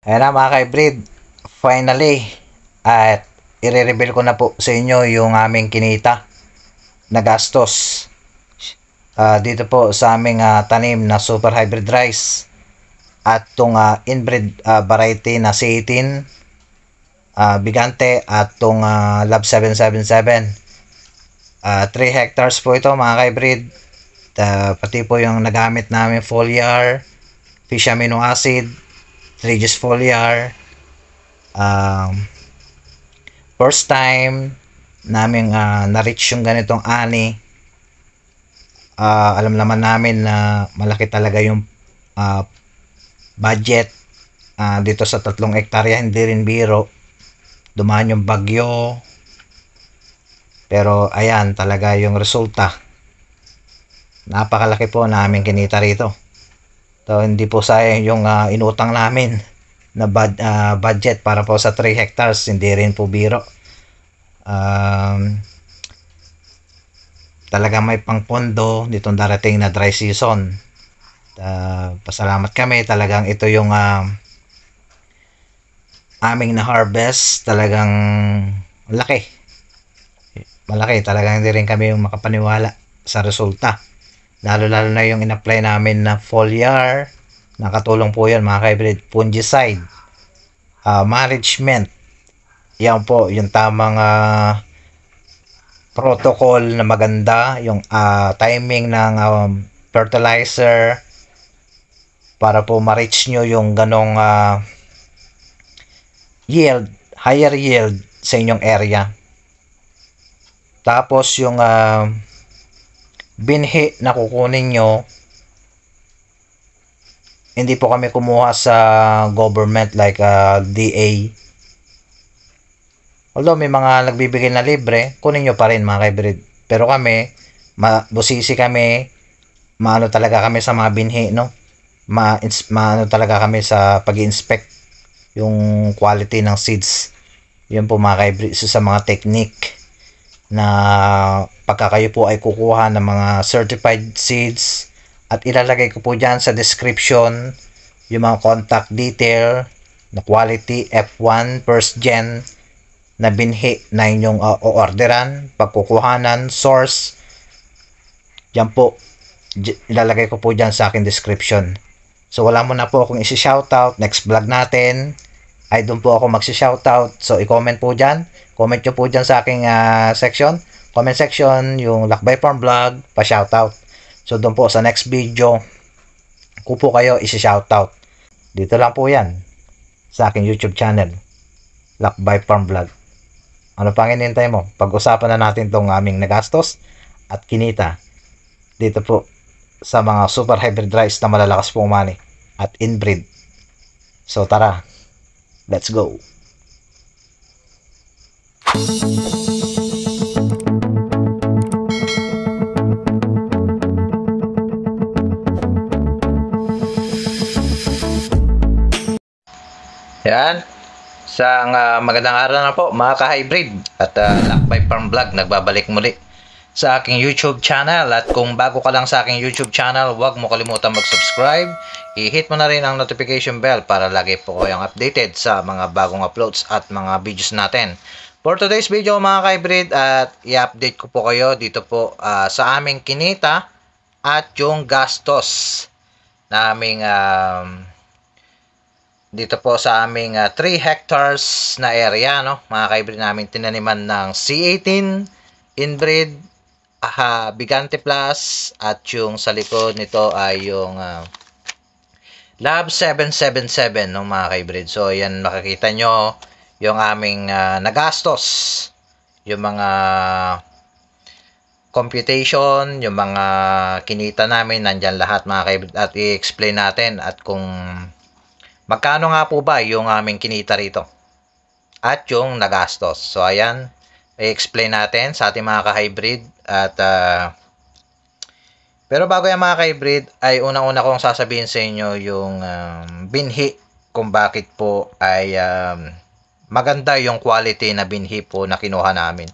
Ayan na mga ka-hybrid, finally, at i-reveal ko na po sa inyo yung aming kinita na gastos dito po sa aming tanim na super hybrid rice at itong inbred variety na C18, Bigante at itong Lab 777. 3 hectares po ito mga ka-hybrid, pati po yung nagamit namin foliar, fish amino acid, Regis foliar. First time namin na-reach yung ganitong ani. Alam naman namin na malaki talaga yung budget dito sa 3 hektarya, hindi rin biro. Dumaan yung bagyo, pero ayan talaga yung resulta. Napakalaki po na aming kinita rito. So, hindi po sayang yung inutang namin na budget para po sa 3 hectares, hindi rin po biro. Talagang may pangpondo ditong darating na dry season. Pasalamat kami, talagang ito yung aming na harvest. Talagang malaki talagang, hindi rin kami yung makapaniwala sa resulta, lalo na yung in-apply namin na foliar. Nakatulong po yan mga ka-hybrid. Fungicide, management, yan po yung tamang protocol na maganda, yung timing ng fertilizer para po ma-reach nyo yung ganong yield, higher yield sa inyong area. Tapos yung binhi na kukunin nyo, hindi po kami kumuha sa government like DA. Although may mga nagbibigay na libre, kunin nyo pa rin mga ka-hybrid. Pero kami, busisi kami, maano talaga kami sa mga binhi, no? Maano talaga kami sa pag-inspect yung quality ng seeds. Yun po mga ka-hybrid, sa mga technique na pagka kayo po ay kukuha ng mga certified seeds, at ilalagay ko po dyan sa description yung mga contact detail na quality F1 first gen na binhi na inyong o-orderan, pagkukuhanan, source. Yan po, ilalagay ko po dyan sa aking description. So wala mo na po akong isi-shoutout. Next vlog natin ay doon po ako magsi-shoutout. So i-comment po dyan. Comment nyo po dyan sa aking section. Comment section, yung Lakbay Farm Vlog, pa-shoutout. So doon po sa next video, ko po kayo isi-shoutout. Dito lang po yan, sa aking YouTube channel, Lakbay Farm Vlog. Ano pang hinihintay mo? Pag-usapan na natin tong aming nagastos at kinita dito po sa mga super hybrid rice na malalakas pong money at inbreed. So tara, let's go! Yan. Isang magandang araw na po mga ka-hybrid at Lakbay Farm Vlog nagbabalik muli sa aking YouTube channel. At kung bago ka lang sa aking YouTube channel, huwag mo kalimutan mag-subscribe. I-hit mo na rin ang notification bell para lagi po kayong updated sa mga bagong uploads at mga videos natin. For today's video mga ka-hybrid, at i-update ko po kayo dito po sa aming kinita at yung gastos na aming dito po sa aming 3 hectares na area, no? Mga ka-hybrid, namin tinaniman ng C18 inbreed, Bigante Plus, at yung sa likod nito ay yung Lab 777, no, mga ka-hybrid. So yan, makikita nyo yung aming nagastos, yung mga computation, yung mga kinita namin, nandyan lahat mga ka-hybrid, at i-explain natin at kung magkano nga po ba yung aming kinita rito at yung nagastos. So ayan, i-explain natin sa ating mga ka-hybrid. At pero bago yan mga ka-hybrid, ay unang-una kong sasabihin sa inyo yung binhi, kung bakit po ay maganda yung quality na binhi po na kinuha namin.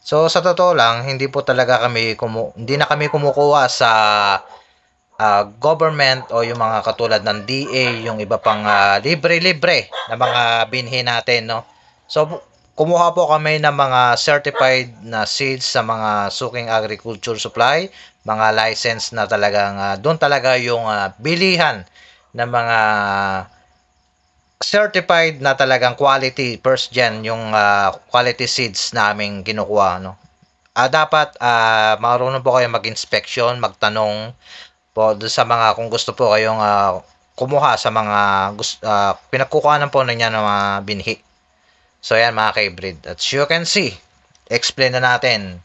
So sa totoo lang, hindi po talaga kami hindi na kami kumukuha sa government o yung mga katulad ng DA, yung iba pang libre-libre na mga binhi natin, no? So, kumuha po kami ng mga certified na seeds sa mga suking agriculture supply, mga license na talagang doon talaga yung bilihan ng mga certified na talagang quality first gen yung quality seeds naming kinukuha, no? Dapat marunong po kayo mag-inspection, magtanong po doon sa mga kung gusto po kayong kumuha sa mga pinagkukuhanan po niya ng mga binhi. So yan mga ka-hybrid. As you can see, explain na natin.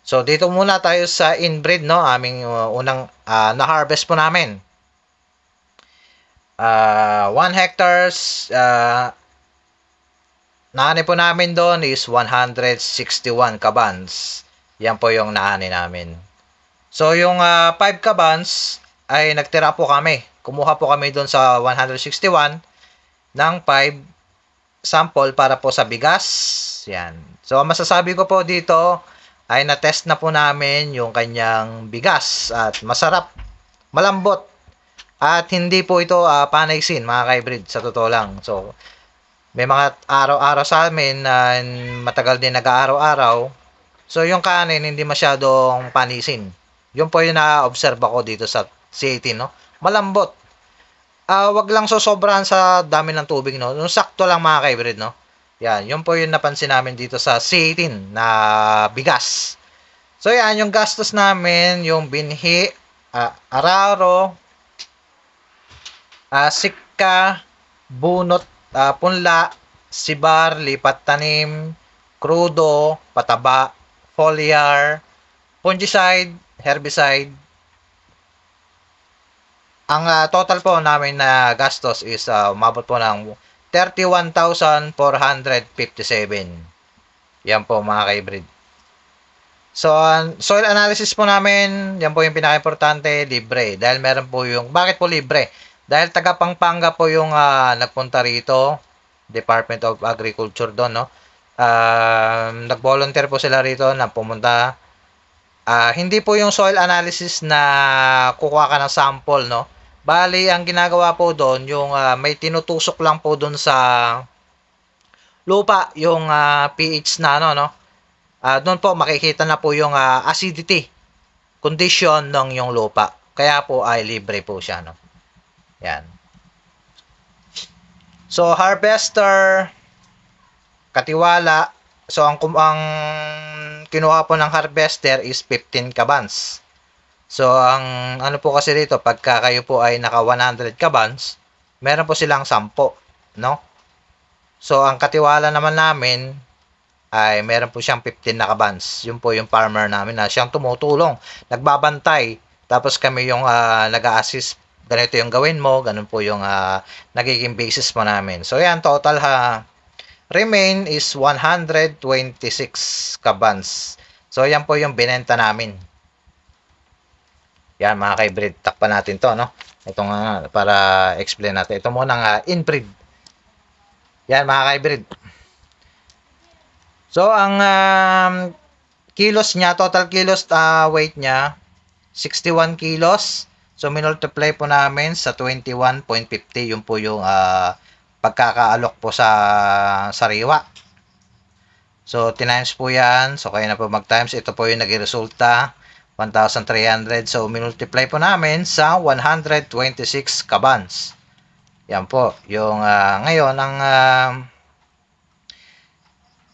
So dito muna tayo sa inbreed, no? Aming unang na-harvest po namin. 1 hectares naani po namin doon is 161 kabans. Yan po yung naani namin. So, yung 5 kabans ay nagtira po kami. Kumuha po kami doon sa 161 ng 5 sample para po sa bigas. Yan. So, masasabi ko po dito ay na-test na po namin yung kanyang bigas at masarap, malambot. At hindi po ito panaysin, mga ka-hybrid, sa totoo lang. So, may mga araw-araw sa amin na matagal din nag-aaraw-araw. So, yung kanin hindi masyadong panisin. Yun po yung na-observe ko dito sa C18, no? Malambot. Wag lang sosobrahan sa dami ng tubig, no? Yung sakto lang mga ka-hybrid, no? Yan, yun po yung napansin namin dito sa C18 na bigas. So, yan, yung gastos namin, yung binhi, araro, sikka, bunot, punla, sibar, lipat tanim, krudo, pataba, foliar, fungicide, herbicide. Ang total po namin na gastos is umabot po ng 31,457. Yan po mga ka-hybrid. So, soil analysis po namin, yan po yung pinaka-importante, libre. Dahil meron po yung, bakit po libre? Dahil taga Pampanga po yung nagpunta rito, Department of Agriculture doon, no? Nag-volunteer po sila rito na pumunta. Hindi po yung soil analysis na kukuha ka ng sample, no? Bali, ang ginagawa po doon, yung may tinutusok lang po doon sa lupa, yung pH na, no? Doon po makikita na po yung acidity condition ng yung lupa. Kaya po ay libre po siya, no? Yan. So, harvester, katiwala. So, ang kinuha po ng harvester is 15 kabans. So, ang ano po kasi dito, pagka kayo po ay naka 100 kabans, meron po silang 10, no? So, ang katiwala naman namin ay meron po siyang 15 na kabans. Yun po yung farmer namin na siyang tumutulong, nagbabantay. Tapos kami yung nag-a-assist, ganito yung gawin mo, ganun po yung nagiging basis mo namin. So, yan, total remain is 126 kabans. So, yan po yung binenta namin. Yan, mga ka-hybrid. Takpan natin to, no? Ito nga, para explain natin. Ito muna nga, inbreed. Yan, mga ka-hybrid. So, ang kilos niya, total kilos weight niya, 61 kilos. So, minultiply po namin sa 21.50. Yun po yung pagkakaalok po sa sariwa. So, tinimes po yan. So, kayo na po mag-times. Ito po yung naging resulta. 1,300. So, minultiply po namin sa 126 kabans. Yan po. Yung ngayon, ang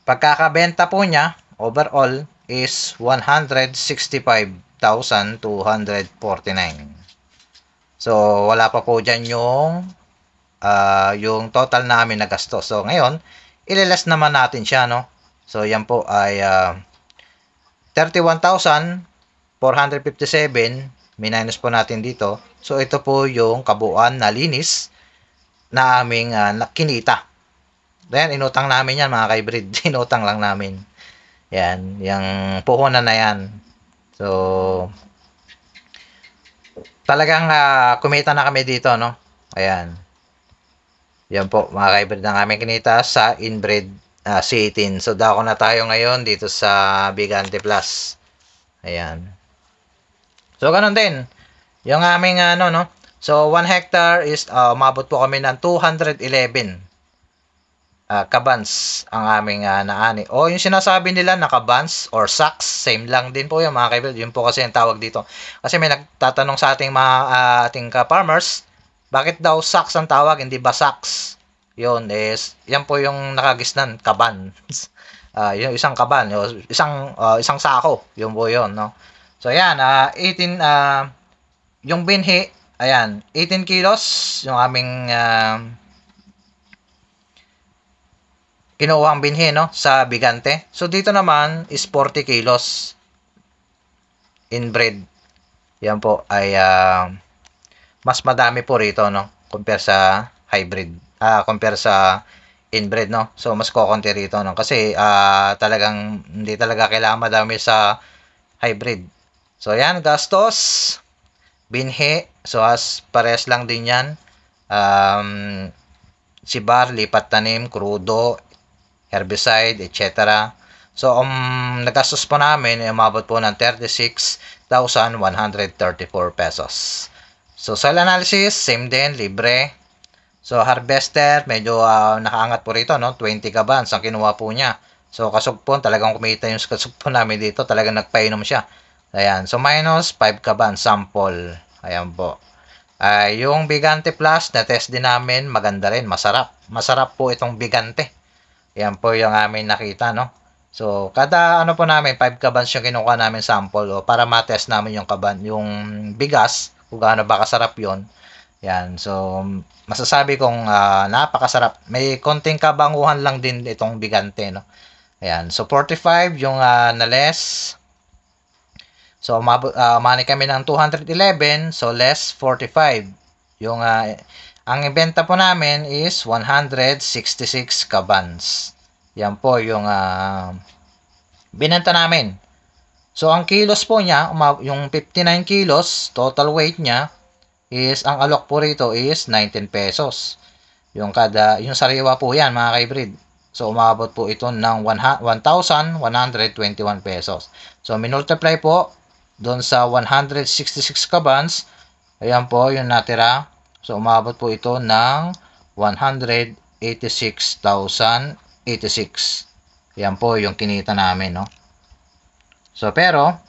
pagkakabenta po niya, overall, is 165,249. So, wala pa po dyan yung total namin na gasto. So, ngayon, ililas naman natin siya, no? So, yan po ay 31,457. Minus po natin dito. So, ito po yung kabuuan na linis na aming kinita. Ayan, inutang namin yan, mga ka-hybrid. Inutang lang namin. Yan, yung puhunan na yan. So, talagang kumita na kami dito, no? Ayan. Yan po, mga ka-hybrid ng aming kinita sa inbred C18. So, dako na tayo ngayon dito sa Bigante Plus. Ayan. So, ganun din. Yung aming ano, no? So, 1 hectare is, umabot po kami ng 211 kabans ang aming naani. O, yung sinasabi nila na kabans or sacks, same lang din po yung mga kaibigan. Yun po kasi yung tawag dito. Kasi may nagtatanong sa ating mga ating farmers, bakit daw sacks ang tawag, hindi ba sacks? Yun is, yan po yung nakagisnan, kaban. Yung isang kaban, yung isang sako, yun po yun, no? So, yan, 18, yung binhi, ayan, 18 kilos, yung aming kinuha ang binhi, no, sa bigante. So, dito naman is 40 kilos inbred. Yan po ay mas madami po rito, no, compare sa hybrid. Compare sa inbred, no. So, mas kokonti rito, no, kasi talagang hindi talaga kailangan madami sa hybrid. So, yan, gastos, binhi. So, pares lang din yan. Sibar, lipat tanim, krudo, herbicide, etc. So, nagastos po namin, umabot po ng 36,134 pesos. So, soil analysis, same din, libre. So, harvester, medyo nakaangat po rito, no? 20 kabans ang kinuha po niya. So, kasugpon, talagang kumita yung kasugpon namin dito. Talagang nagpainom siya. Ayan. So, minus 5 kabans sample. Ayan po. Yung Bigante Plus, na-test din namin. Maganda rin. Masarap. Masarap po itong Bigante. Ayan po yung amin nakita, no? So, kada ano po namin, 5 kabans yung kinuha namin sample para ma-test namin yung yung bigas, kung gaano ba kasarap yon. Yan. So, masasabi kong napakasarap. May konting kabanguhan lang din itong Bigante, no? Ayan. So, 45 yung na-less. So, umani kami ng 211. So, less 45. Yung ang ibenta po namin is 166 kabans. Yan po yung binenta namin. So, ang kilos po niya, yung 59 kilos, total weight niya, is, ang alok po rito is 19 pesos. Yung sariwa po yan, mga ka-hybrid. So, umabot po ito ng 1,121 pesos. So, minultiply po doon sa 166 kabans. Ayan po yung natira. So, umabot po ito ng 186,086. Yan po yung kinita namin, no? So, pero,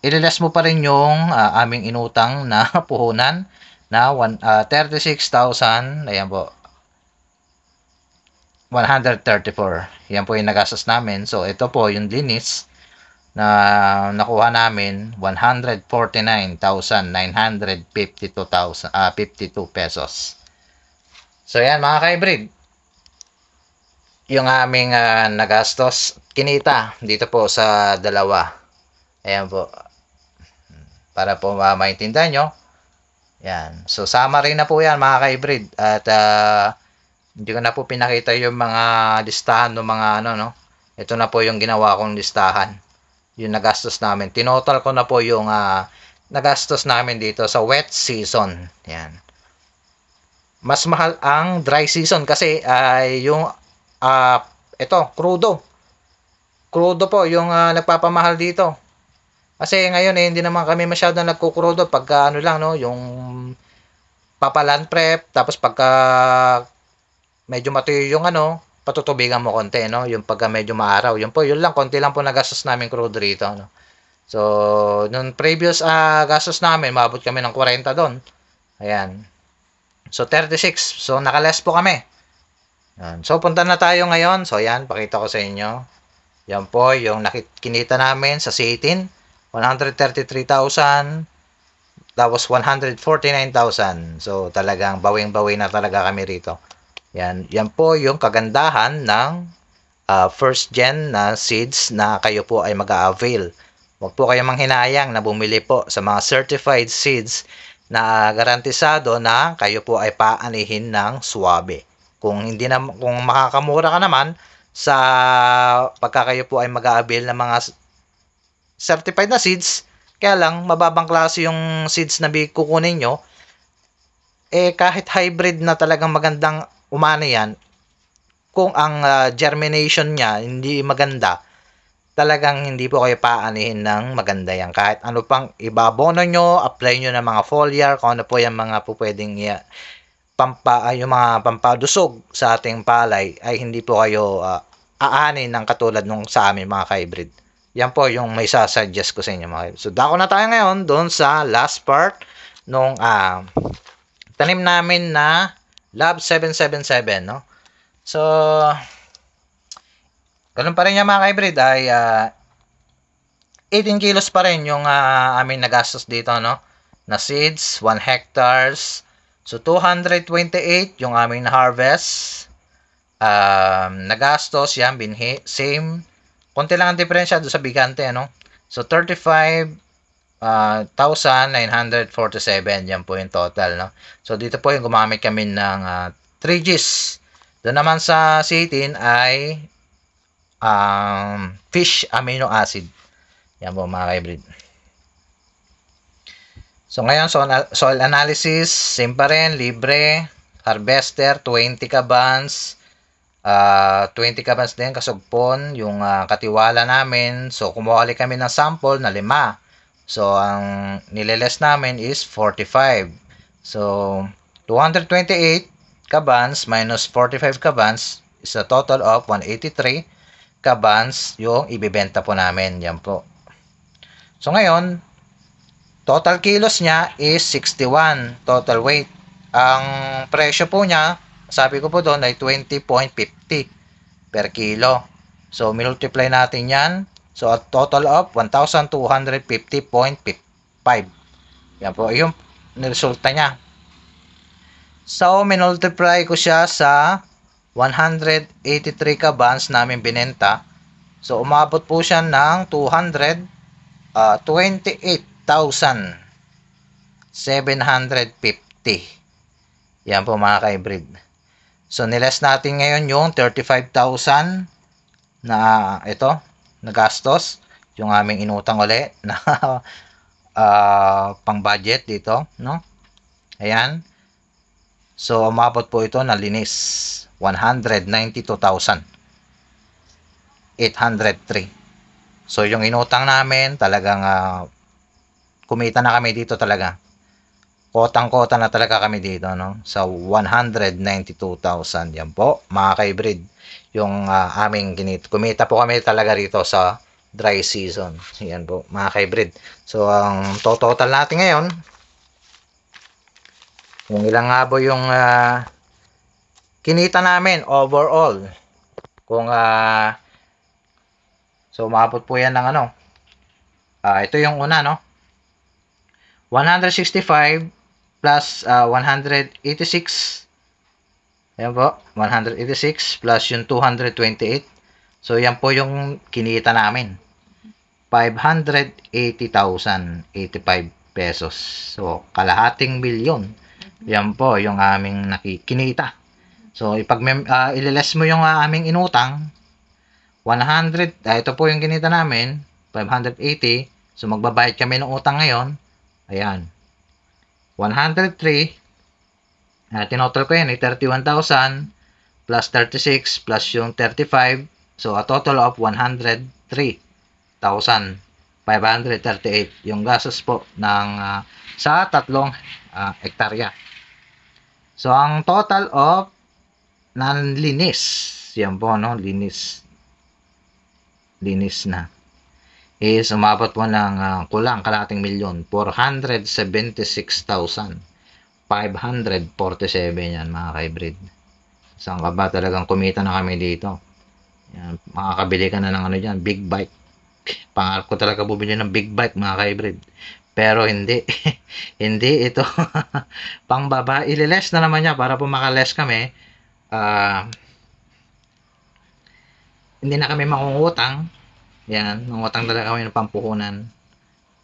ililes mo pa rin yung aming inutang na puhunan na 36,000, ayan po, 134. Yan po yung nagastos namin. So, ito po yung linis na nakuha namin, 149,952 pesos. So, yan mga ka-hybrid. Yung aming nagastos, kinita dito po sa dalawa. Ayan po. Para po maintindihan nyo. Yan. So, summary na po yan mga ka-hybrid. At hindi ko na po pinakita yung mga listahan ng mga ano, no. Ito na po yung ginawa kong listahan. Yung nagastos namin. Tinotal ko na po yung nagastos namin dito sa wet season. Yan. Mas mahal ang dry season kasi yung ito, crudo. Crudo po yung nagpapamahal dito. Kasi ngayon hindi naman kami masyadong nagkukrudo pagka ano lang, no, yung papalan prep, tapos pagka medyo matuyo yung ano, patutubigan mo konti, no? Yung pagka medyo maaraw. Yun lang, konti lang po nagastos namin crude rito, no? So, nung previous gastos namin, maabot kami ng 40 doon. Ayan. So, 36. So, nakaless po kami. Ayan. So, punta na tayo ngayon. So, ayan, pakita ko sa inyo. Yan po, yung kinita namin sa C18. 133,000. Tapos, 149,000. So, talagang bawing-bawi na talaga kami rito. Yan po yung kagandahan ng first gen na seeds na kayo po ay mag-a-avail. Huwag po kayong manghinayang na bumili po sa mga certified seeds na garantisado na kayo po ay paanihin ng swabe. Kung makakamura ka naman sa pagka kayo po ay mag-a-avail ng mga certified na seeds, kaya lang mababang klase yung seeds na kukunin nyo, kahit hybrid na talagang magandang umano yan, kung ang germination niya hindi maganda, talagang hindi po kayo paanihin ng maganda yan. Kahit ano pang ibabono nyo, apply nyo ng mga foliar, kung ano po yung mga po pwedeng yung mga pampadusog sa ating palay, ay hindi po kayo aanin ng katulad nung sa amin mga ka-hybrid. Yan po yung may sasuggest ko sa inyo mga ka-hybrid. So, dako na tayo ngayon doon sa last part nung tanim namin na Lab 777, no? So, ganun pa rin yung mga ka-hybrid ay 18 kilos pa rin yung aming nagastos dito, no? Na seeds, 1 hectares. So, 228 yung aming na-harvest. Nagastos, yan, binhi, same. Konti lang ang diferensya doon sa bigante, no? So, 35,947, yan po yung total, no? So, dito po yung gumamit kami ng 3Gs. Doon naman sa C18 ay fish amino acid. Yan po mga ka-hybrid. So, ngayon, soil analysis, same pa rin, libre, harvester, 20 kabans, 20 kabans din, kasugpon, yung katiwala namin. So, kumuha kami ng sample na 5. So, ang nileles namin is 45. So, 228 kabans minus 45 kabans is a total of 183 kabans yung ibibenta po namin. Yan po. So, ngayon, total kilos niya is 61 total weight. Ang presyo po niya, sabi ko po doon ay 20.50 per kilo. So, multiply natin yan. So, a total of 1,250.5. Yan po, yung resulta niya. So, minultiply ko siya sa 183 kabans namin binenta. So, umabot po siya ng 228,750. Yan po mga ka-hybrid. So, niles natin ngayon yung 35,000 na ito, na gastos. Yung aming inutang uli na pang budget dito, no? Ayan. So, umabot po ito na linis. 192,803. So, yung inutang namin, talagang kumita na kami dito talaga. Kotang-kota na talaga kami dito, no? Sa 192,000. Yan po, mga ka-hybrid. Yung aming kumita po kami talaga rito sa dry season. Yan po, mga ka-hybrid. So, ang total natin ngayon, kung ilang nga po yung kinita namin overall. Kung so, umabot po yan ng ano. Ito yung una, no? 165 plus 186. Ayan po, 186 plus yung 228. So, yan po yung kinita namin. 580,085 pesos. So, kalahating milyon. Yan po yung aming kinita. So, ililes mo yung aming inutang, 100, ito po yung kinita namin, 580. So, magbabayad kami ng utang ngayon. Ayan. 103. Tinotal ko yan, 31,000 plus 36 plus yung 35. So, a total of 103,538 yung gastos po ng sa 3 hektarya. So, ang total of linis, yan po, no? Linis na is umabot po ng kulang kalating milyon, 476,547 yan mga ka-hybrid. Saan ka ba talagang kumita na kami dito? Yan, makakabili ka na ng ano dyan, big bike. Pangarap ko talaga bumili ng big bike mga ka-hybrid. Pero hindi. Hindi ito. Pang baba, ililes na naman niya para po makales kami. Hindi na kami mangungutang. Yan, mangutang talaga kami ng pampuhunan.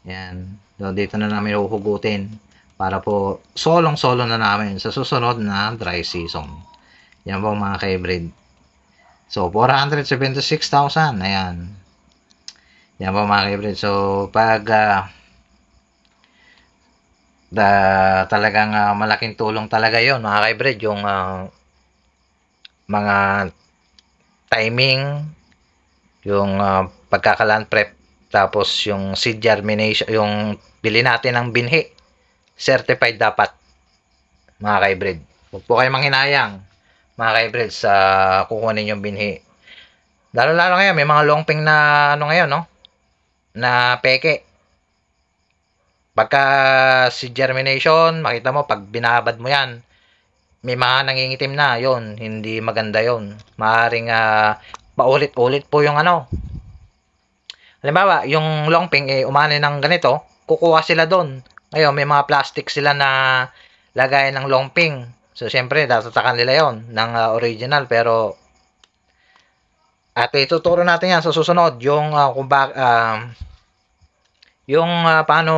Yan. So, dito na namin uhugutin para po solong-solo na namin sa susunod na dry season. Yan po mga ka-hybrid. So, 476,000. Ayan. Yan po mga ka-hybrid. So, pag talagang malaking tulong talaga yon mga ka-hybrid, yung mga timing yung pagkakalan prep, tapos yung seed germination, yung bili natin ng binhi, certified dapat, mga ka-hybrid. Huwag po kayo manghinayang, mga ka-hybrid, sa kukunin yung binhi. Lalo-lalo ngayon, may mga longping na ano ngayon, no? Na peke. Pagka seed germination, makita mo, pag binabad mo yan, may mga nangingitim na, yon hindi maganda yon. Maaring paulit-ulit po yung ano. Halimbawa, yung longping umani ng ganito, kukuha sila doon. Ngayon, may mga plastic sila na lagay ng longping. So, siyempre, tatatakan nila yon ng original. Pero, at ituturo natin yan sa susunod, yung paano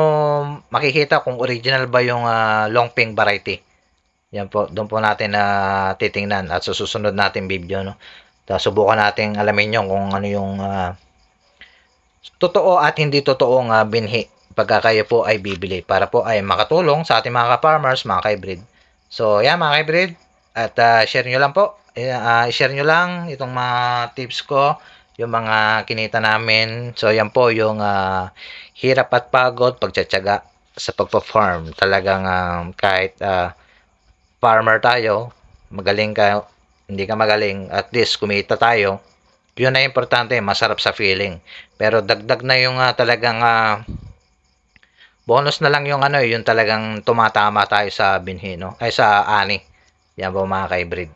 makikita kung original ba yung longping variety. Yan po, doon po natin titingnan at sa susunod natin video, no. Subukan natin alamin yung kung ano yung totoo at hindi totoong binhi pagka kayo po ay bibili, para po ay makatulong sa ating mga ka-farmers, mga ka-hybrid. So, yan mga ka-hybrid, at share nyo lang po, share nyo lang itong mga tips ko, yung mga kinita namin. So, yan po yung hirap at pagod, pagtsatsaga sa pagpa-farm. Talagang kahit farmer tayo, magaling ka, hindi ka magaling, at least kumita tayo. Yun na importante, masarap sa feeling. Pero dagdag na yung talagang bonus na lang yung ano, yung talagang tumatama tayo sa binhi, no? Ay sa ani. Yan po mga ka-hybrid.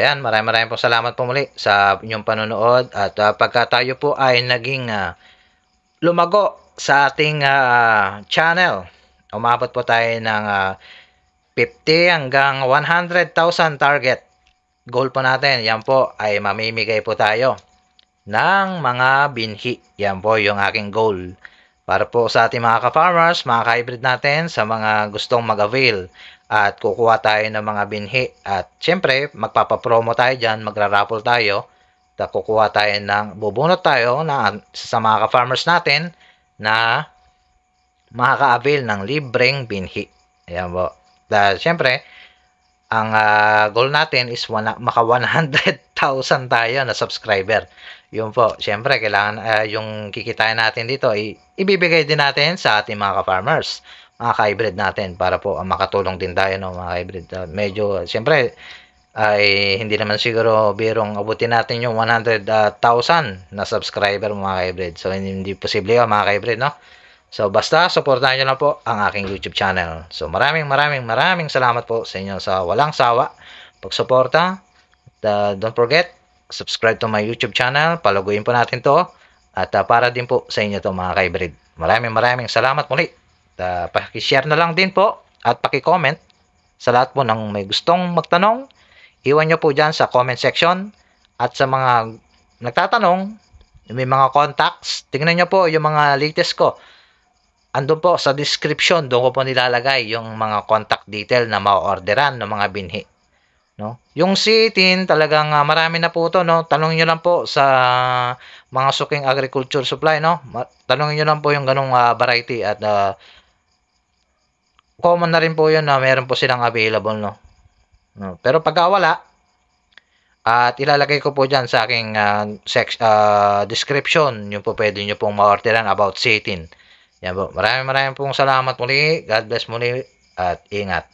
Yan, maraming pong salamat po muli sa inyong panonood, at pagka tayo po ay naging lumago sa ating channel, umabot po tayo ng 50 hanggang 100,000 target goal po natin. Yan po ay mamimigay po tayo ng mga binhi. Yan po yung aking goal para po sa ating mga ka-farmers, mga ka-hybrid natin, sa mga gustong mag-avail, at kukuha tayo ng mga binhi. At syempre, magpapapromo tayo dyan, magra-raffle tayo, at kukuha tayo bubunot tayo sa mga ka-farmers natin na makaka-avail ng libreng binhi. Ayan po. Dahil syempre, ang goal natin is maka 100,000 tayo na subscriber. Yun po, syempre, kailangan yung kikitain natin dito, ibibigay din natin sa ating mga ka-farmers, mga ka-hybrid natin, para po makatulong din tayo, no, mga hybrid. Medyo, syempre, ay hindi naman siguro birong abutin natin yung 100,000 na subscriber, mga ka-hybrid. So, hindi posible yun, mga ka-hybrid, no? So, basta, supportahan nyo lang po ang aking YouTube channel. So, maraming salamat po sa inyo sa walang sawa pagsuporta. Don't forget, subscribe to my YouTube channel. Palaguin po natin to. At para din po sa inyo to, mga ka-hybrid. Maraming salamat muli. Paki-share na lang din po at paki-comment sa lahat po ng may gustong magtanong. Iwan nyo po dyan sa comment section. At sa mga nagtatanong, may mga contacts, tingnan nyo po yung mga latest ko. Andun po sa description, doon ko po nilalagay yung mga contact detail na ma-orderan ng mga binhi, no? Yung C18, talagang marami na po to, no? Tanongin niyo lang po sa mga suking agriculture supply, no? Tanongin niyo lang po yung ganung variety, at common na rin po yun na meron po silang available, no? Pero pagka wala, at ilalagay ko po dyan sa aking description, yung po pwede nyo pong ma-orderan about C18. Yan po. Maraming pong salamat muli. God bless muli at ingat.